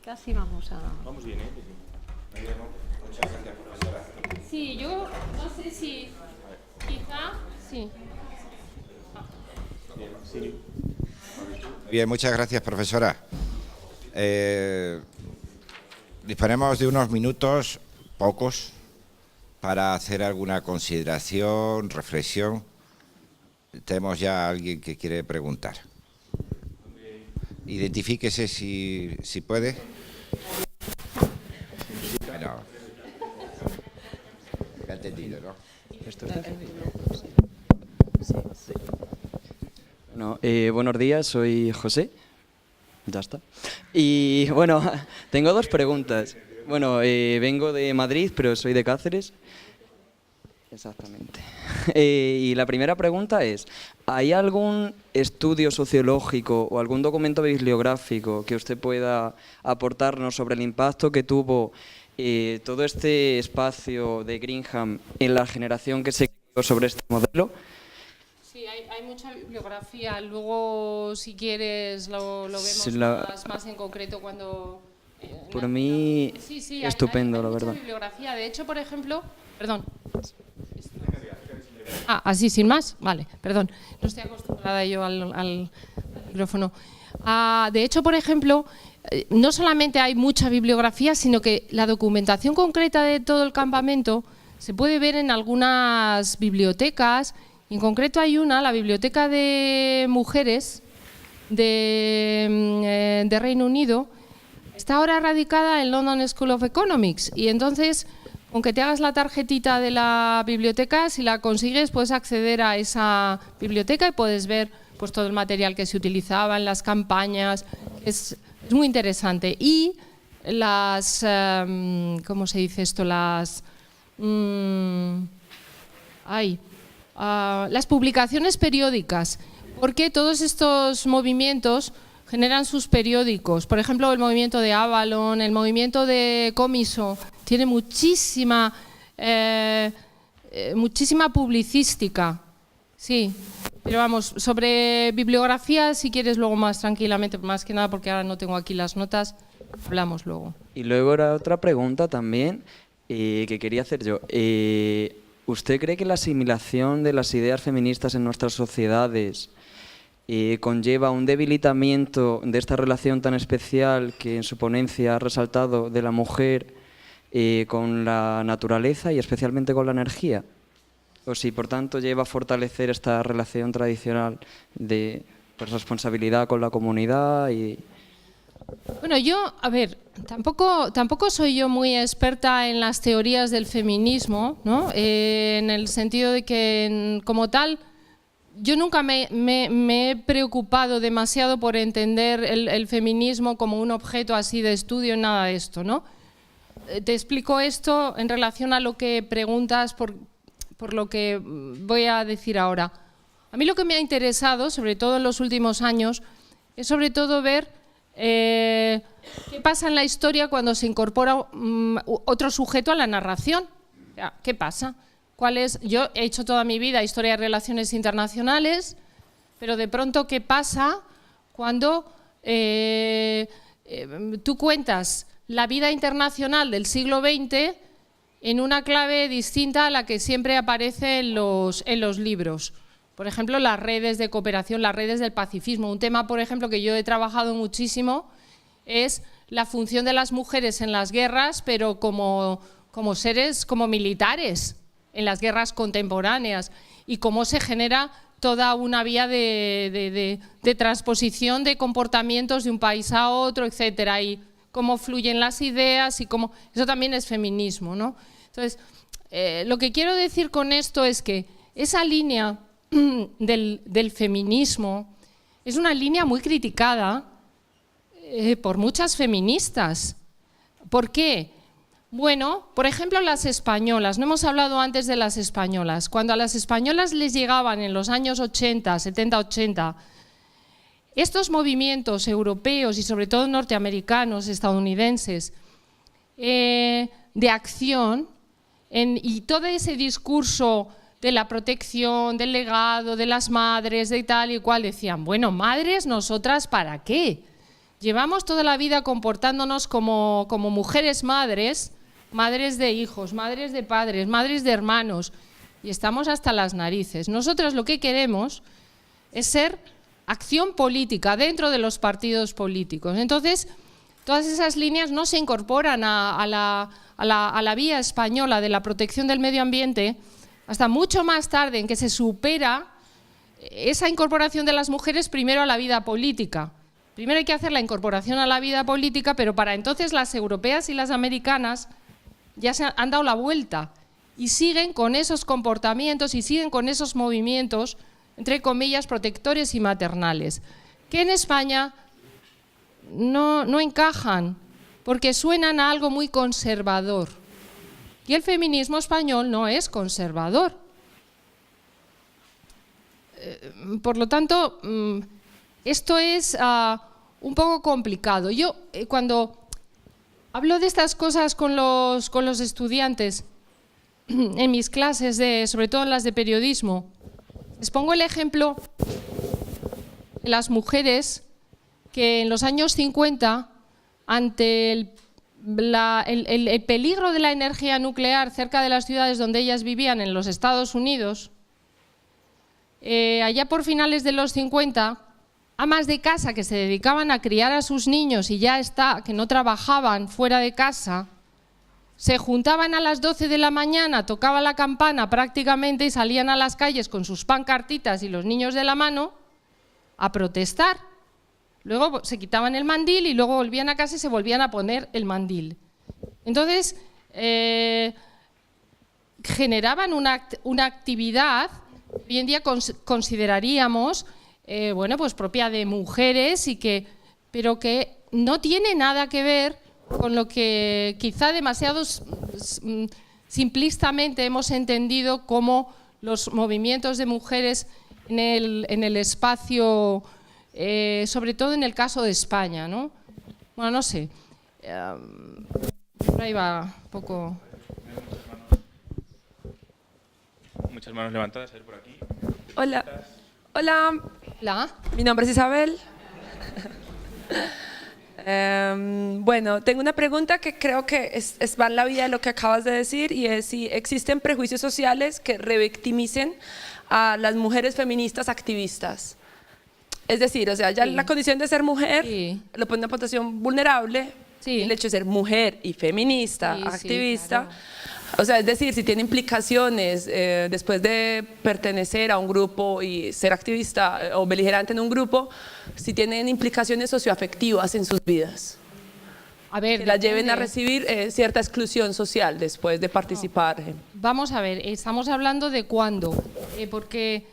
Casi vamos a... Vamos bien, ¿eh? Muchas gracias, profesora. Sí, yo no sé si... Quizá... Sí. Bien, muchas gracias, profesora. Disponemos de unos minutos, pocos, para hacer alguna consideración, reflexión. Tenemos ya a alguien que quiere preguntar. Identifíquese si puede. Bueno, me ha entendido, ¿no? Bueno, buenos días, soy José. Ya está. Y bueno, tengo dos preguntas. Bueno, vengo de Madrid, pero soy de Cáceres. Exactamente. Y la primera pregunta es, ¿hay algún estudio sociológico o algún documento bibliográfico que usted pueda aportarnos sobre el impacto que tuvo todo este espacio de Greenham en la generación que se creó sobre este modelo? Sí, hay mucha bibliografía. Luego, si quieres, lo vemos Sí, más en concreto cuando... Por mí, sí, estupendo, hay la mucha verdad. bibliografía. De hecho, por ejemplo... Perdón. Así, sin más. Vale, perdón. No estoy acostumbrada yo al micrófono. De hecho, por ejemplo, no solamente hay mucha bibliografía, sino que la documentación concreta de todo el campamento se puede ver en algunas bibliotecas. En concreto hay una, la Biblioteca de Mujeres de Reino Unido. Está ahora radicada en London School of Economics y entonces, aunque te hagas la tarjetita de la biblioteca, si la consigues puedes acceder a esa biblioteca y puedes ver pues todo el material que se utilizaba en las campañas. Es muy interesante. Y las, ¿cómo se dice esto? Las publicaciones periódicas, porque todos estos movimientos generan sus periódicos. Por ejemplo, el movimiento de Avalon, el movimiento de Comiso, tiene muchísima publicística. Sí, pero vamos, sobre bibliografía, si quieres luego más tranquilamente, más que nada porque ahora no tengo aquí las notas, hablamos luego. Y luego era otra pregunta también que quería hacer yo. ¿Usted cree que la asimilación de las ideas feministas en nuestras sociedades conlleva un debilitamiento de esta relación tan especial que en su ponencia ha resaltado de la mujer con la naturaleza y especialmente con la energía? O si, por tanto, lleva a fortalecer esta relación tradicional de responsabilidad con la comunidad y... Bueno, yo, a ver, tampoco soy yo muy experta en las teorías del feminismo, ¿no? En el sentido de que, como tal, yo nunca me he preocupado demasiado por entender el feminismo como un objeto así de estudio, nada de esto, ¿no? Te explico esto en relación a lo que preguntas por lo que voy a decir ahora. A mí lo que me ha interesado, sobre todo en los últimos años, es sobre todo ver qué pasa en la historia cuando se incorpora otro sujeto a la narración. O sea, ¿qué pasa? Yo he hecho toda mi vida historia de relaciones internacionales, pero de pronto, ¿qué pasa cuando tú cuentas la vida internacional del siglo XX en una clave distinta a la que siempre aparece en los libros? Por ejemplo, las redes de cooperación, las redes del pacifismo. Un tema, por ejemplo, que yo he trabajado muchísimo es la función de las mujeres en las guerras, pero como seres, como militares en las guerras contemporáneas, y cómo se genera toda una vía de transposición de comportamientos de un país a otro, etcétera, y cómo fluyen las ideas y cómo... Eso también es feminismo, ¿no? Entonces, lo que quiero decir con esto es que esa línea del feminismo es una línea muy criticada por muchas feministas. ¿Por qué? Bueno, por ejemplo, las españolas. No hemos hablado antes de las españolas. Cuando a las españolas les llegaban en los años 80, 70, 80, estos movimientos europeos y sobre todo norteamericanos, estadounidenses, de acción, y todo ese discurso de la protección, del legado, de las madres, de tal y cual, decían, bueno, madres, ¿nosotras para qué? Llevamos toda la vida comportándonos como mujeres madres, madres de hijos, madres de padres, madres de hermanos, y estamos hasta las narices. Nosotras lo que queremos es ser acción política dentro de los partidos políticos. Entonces, todas esas líneas no se incorporan a la vía española de la protección del medio ambiente hasta mucho más tarde, en que se supera esa incorporación de las mujeres primero a la vida política. Primero hay que hacer la incorporación a la vida política, pero para entonces las europeas y las americanas ya se han dado la vuelta y siguen con esos comportamientos y siguen con esos movimientos, entre comillas, protectores y maternales, que en España no encajan, porque suenan a algo muy conservador. Y el feminismo español no es conservador. Por lo tanto, esto es un poco complicado. Yo, cuando hablo de estas cosas con los estudiantes en mis clases, sobre todo en las de periodismo, les pongo el ejemplo de las mujeres que en los años 50, ante el peligro de la energía nuclear cerca de las ciudades donde ellas vivían en los Estados Unidos, allá por finales de los 50, amas de casa que se dedicaban a criar a sus niños y ya está, que no trabajaban fuera de casa, se juntaban a las 12 de la mañana, tocaba la campana prácticamente y salían a las calles con sus pancartitas y los niños de la mano a protestar. Luego se quitaban el mandil y luego volvían a casa y se volvían a poner el mandil. Entonces, generaban una actividad que hoy en día consideraríamos bueno, pues propia de mujeres, pero que no tiene nada que ver con lo que quizá demasiado simplistamente hemos entendido como los movimientos de mujeres en el espacio, sobre todo en el caso de España, ¿no? Bueno, no sé, por ahí va un poco. Muchas manos levantadas, a ver por aquí. Hola. Hola. Hola. Mi nombre es Isabel. Bueno, tengo una pregunta que creo que va en la vía de lo que acabas de decir, y es si existen prejuicios sociales que revictimicen a las mujeres feministas activistas. Es decir, o sea, ya Sí. la condición de ser mujer Sí. lo pone en una posición vulnerable, Sí. y el hecho de ser mujer y feminista, Sí, sí, activista, claro. o sea, es decir, si tiene implicaciones después de pertenecer a un grupo y ser activista o beligerante en un grupo, si tienen implicaciones socioafectivas en sus vidas, A ver, que la lleven a depende. recibir cierta exclusión social después de participar. Vamos a ver, estamos hablando de cuándo, porque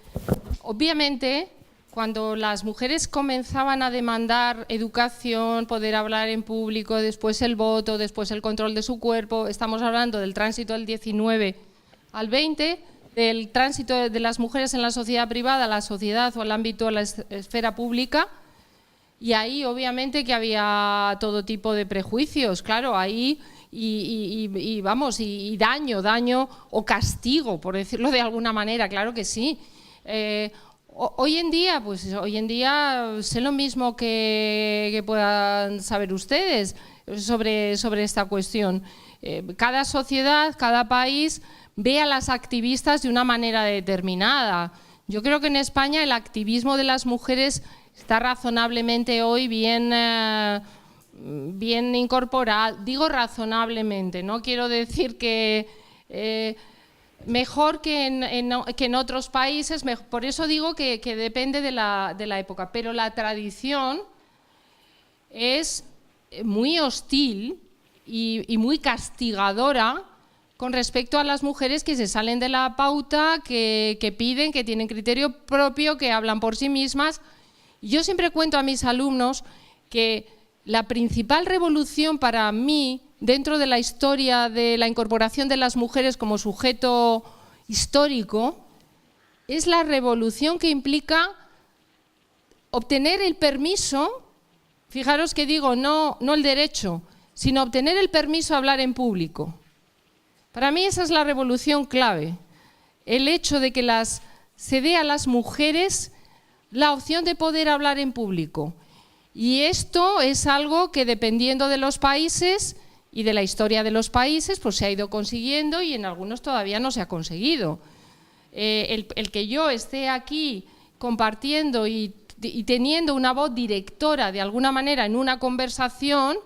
obviamente cuando las mujeres comenzaban a demandar educación, poder hablar en público, después el voto, después el control de su cuerpo, estamos hablando del tránsito del 19 al 20, del tránsito de las mujeres en la sociedad privada, a la sociedad o al ámbito, a la esfera pública, y ahí obviamente que había todo tipo de prejuicios, claro, ahí y daño o castigo, por decirlo de alguna manera, claro que sí. Hoy en día sé lo mismo que puedan saber ustedes sobre esta cuestión. Cada sociedad, cada país ve a las activistas de una manera determinada. Yo creo que en España el activismo de las mujeres está razonablemente hoy bien incorporado. Digo razonablemente, no quiero decir que mejor que en otros países, por eso digo que depende de la época, pero la tradición es muy hostil y muy castigadora con respecto a las mujeres que se salen de la pauta, que piden, que tienen criterio propio, que hablan por sí mismas. Yo siempre cuento a mis alumnos que la principal revolución para mí, dentro de la historia de la incorporación de las mujeres como sujeto histórico, es la revolución que implica obtener el permiso, fijaros que digo no el derecho, sino obtener el permiso a hablar en público. Para mí esa es la revolución clave, el hecho de que se dé a las mujeres la opción de poder hablar en público. Y esto es algo que, dependiendo de los países y de la historia de los países, pues se ha ido consiguiendo y en algunos todavía no se ha conseguido. El que yo esté aquí compartiendo y teniendo una voz directora de alguna manera en una conversación,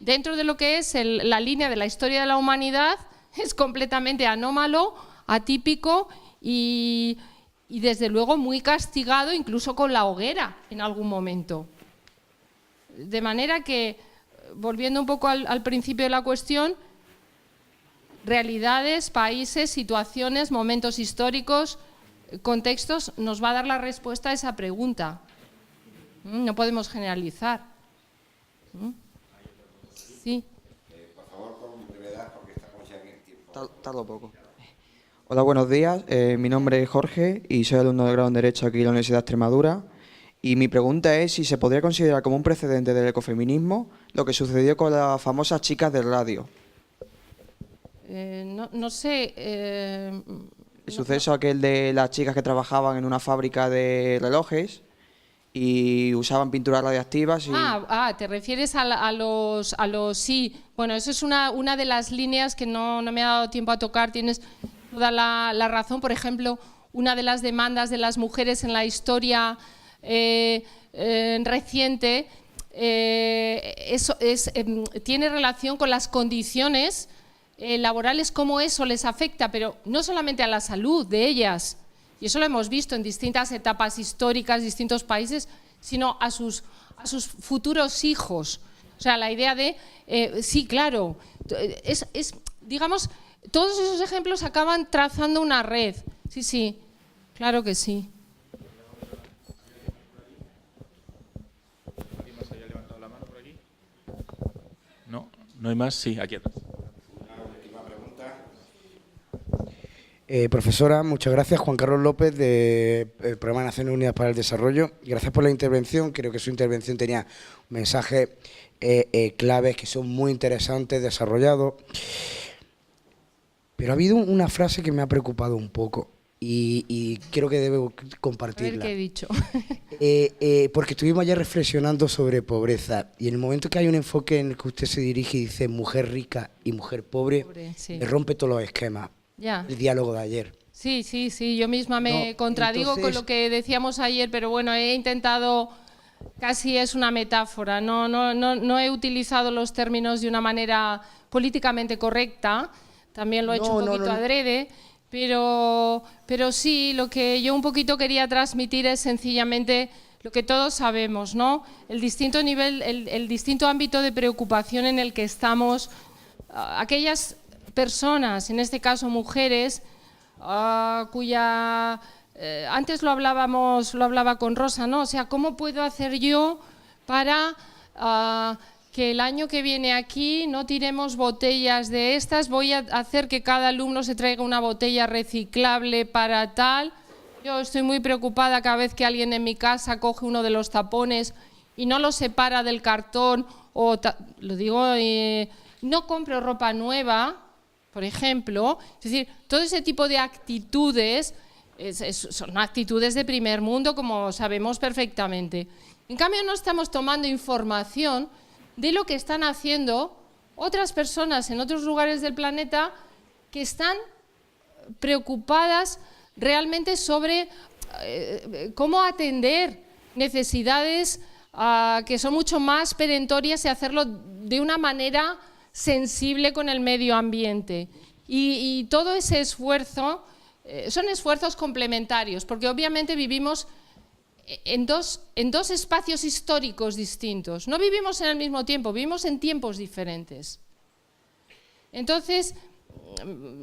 dentro de lo que es la línea de la historia de la humanidad, es completamente anómalo, atípico y desde luego muy castigado, incluso con la hoguera en algún momento. De manera que, volviendo un poco al principio de la cuestión, realidades, países, situaciones, momentos históricos, contextos, nos va a dar la respuesta a esa pregunta. No podemos generalizar. Sí. Por favor, con brevedad, porque estamos ya en el tiempo. Tardo poco. Hola, buenos días. Mi nombre es Jorge y soy alumno de grado en Derecho aquí en la Universidad de Extremadura. Y mi pregunta es si se podría considerar como un precedente del ecofeminismo lo que sucedió con las famosas chicas del radio. No sé. El suceso aquel de las chicas que trabajaban en una fábrica de relojes y usaban pinturas radiactivas. ¿Te refieres a los sí? Bueno, eso es una de las líneas que no me ha dado tiempo a tocar. Tienes toda la razón. Por ejemplo, una de las demandas de las mujeres en la historia reciente tiene relación con las condiciones laborales, cómo eso les afecta, pero no solamente a la salud de ellas, y eso lo hemos visto en distintas etapas históricas, distintos países, sino a sus futuros hijos. O sea, la idea de, sí, claro, digamos, todos esos ejemplos acaban trazando una red. Sí, claro que sí. ¿Alguien más haya levantado la mano por aquí? No hay más. Sí, aquí atrás. Profesora, muchas gracias. Juan Carlos López, del Programa de Naciones Unidas para el Desarrollo. Gracias por la intervención. Creo que su intervención tenía mensajes claves que son muy interesantes, desarrollados. Pero ha habido una frase que me ha preocupado un poco y creo que debo compartirla. A ver qué he dicho. Porque estuvimos ayer reflexionando sobre pobreza y en el momento que hay un enfoque en el que usted se dirige y dice mujer rica y mujer pobre, Sí. me rompe todos los esquemas. Ya. El diálogo de ayer. Sí, yo misma me contradigo con lo que decíamos ayer, pero bueno, he intentado, casi es una metáfora, no he utilizado los términos de una manera políticamente correcta, también lo he hecho un poquito adrede, pero sí, lo que yo un poquito quería transmitir es sencillamente lo que todos sabemos, ¿no? El distinto nivel, el distinto ámbito de preocupación en el que estamos, aquellas personas, en este caso mujeres, cuya antes lo hablaba con Rosa, ¿no? O sea, ¿cómo puedo hacer yo para que el año que viene aquí no tiremos botellas de estas? Voy a hacer que cada alumno se traiga una botella reciclable para tal. Yo estoy muy preocupada cada vez que alguien en mi casa coge uno de los tapones y no lo separa del cartón, lo digo, no compro ropa nueva, por ejemplo. Es decir, todo ese tipo de actitudes son actitudes de primer mundo, como sabemos perfectamente. En cambio, no estamos tomando información de lo que están haciendo otras personas en otros lugares del planeta que están preocupadas realmente sobre cómo atender necesidades que son mucho más perentorias y hacerlo de una manera sensible con el medio ambiente. Y todo ese esfuerzo son esfuerzos complementarios, porque obviamente vivimos en dos espacios históricos distintos. No vivimos en el mismo tiempo, vivimos en tiempos diferentes. Entonces,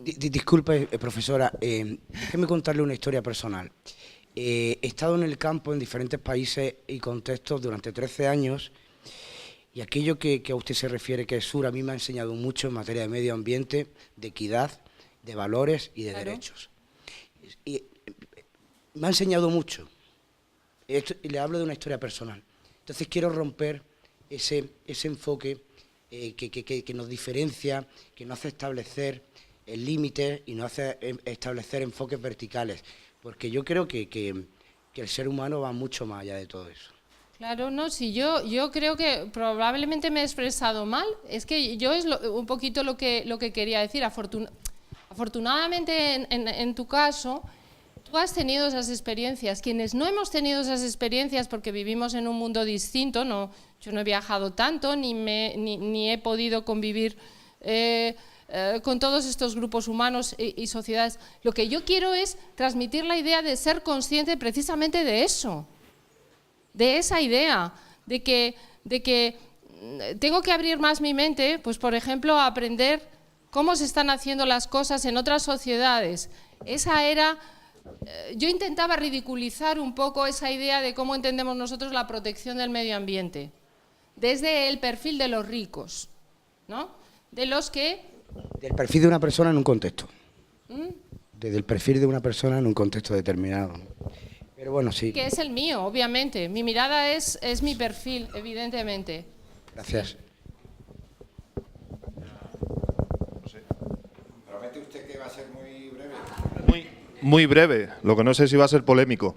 Disculpe, profesora, déjeme contarle una historia personal. He estado en el campo en diferentes países y contextos durante 13 años y aquello que a usted se refiere que es sur, a mí me ha enseñado mucho en materia de medio ambiente, de equidad, de valores y de derechos. Y me ha enseñado mucho. Y le hablo de una historia personal. Entonces quiero romper ese enfoque que nos diferencia, que nos hace establecer límites y nos hace establecer enfoques verticales, porque yo creo que el ser humano va mucho más allá de todo eso. Claro, no, si yo creo que probablemente me he expresado mal, es que yo es un poquito lo que quería decir. Afortunadamente en tu caso, tú has tenido esas experiencias. Quienes no hemos tenido esas experiencias porque vivimos en un mundo distinto, yo no he viajado tanto ni he podido convivir con todos estos grupos humanos y sociedades. Lo que yo quiero es transmitir la idea de ser consciente precisamente de eso, de esa idea, de que tengo que abrir más mi mente, pues por ejemplo, a aprender cómo se están haciendo las cosas en otras sociedades. Yo intentaba ridiculizar un poco esa idea de cómo entendemos nosotros la protección del medio ambiente, desde el perfil de los ricos, ¿no? De los que... Del perfil de una persona en un contexto. Desde el perfil de una persona en un contexto determinado. Pero bueno, sí. Que es el mío, obviamente. Mi mirada es mi perfil, evidentemente. Gracias. ¿Promete usted que va a ser muy breve? Muy breve, lo que no sé si va a ser polémico.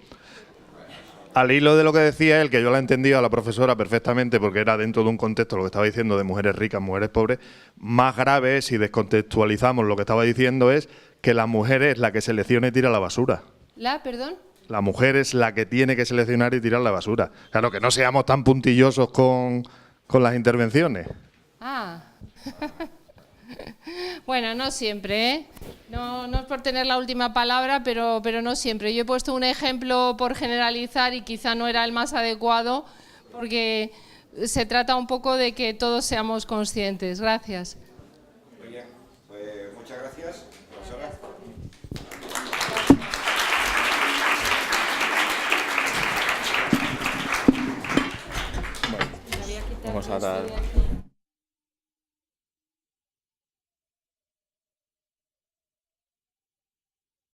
Al hilo de lo que decía él, que yo la he entendido a la profesora perfectamente porque era dentro de un contexto lo que estaba diciendo de mujeres ricas, mujeres pobres, más grave, si descontextualizamos lo que estaba diciendo, es que la mujer es la que selecciona y tira la basura. ¿Perdón? La mujer es la que tiene que seleccionar y tirar la basura. Claro, que no seamos tan puntillosos con las intervenciones. Bueno, no siempre, ¿eh? No es por tener la última palabra, pero no siempre. Yo he puesto un ejemplo por generalizar y quizá no era el más adecuado, porque se trata un poco de que todos seamos conscientes. Gracias. Muy bien, pues muchas gracias, profesora. Vamos a dar...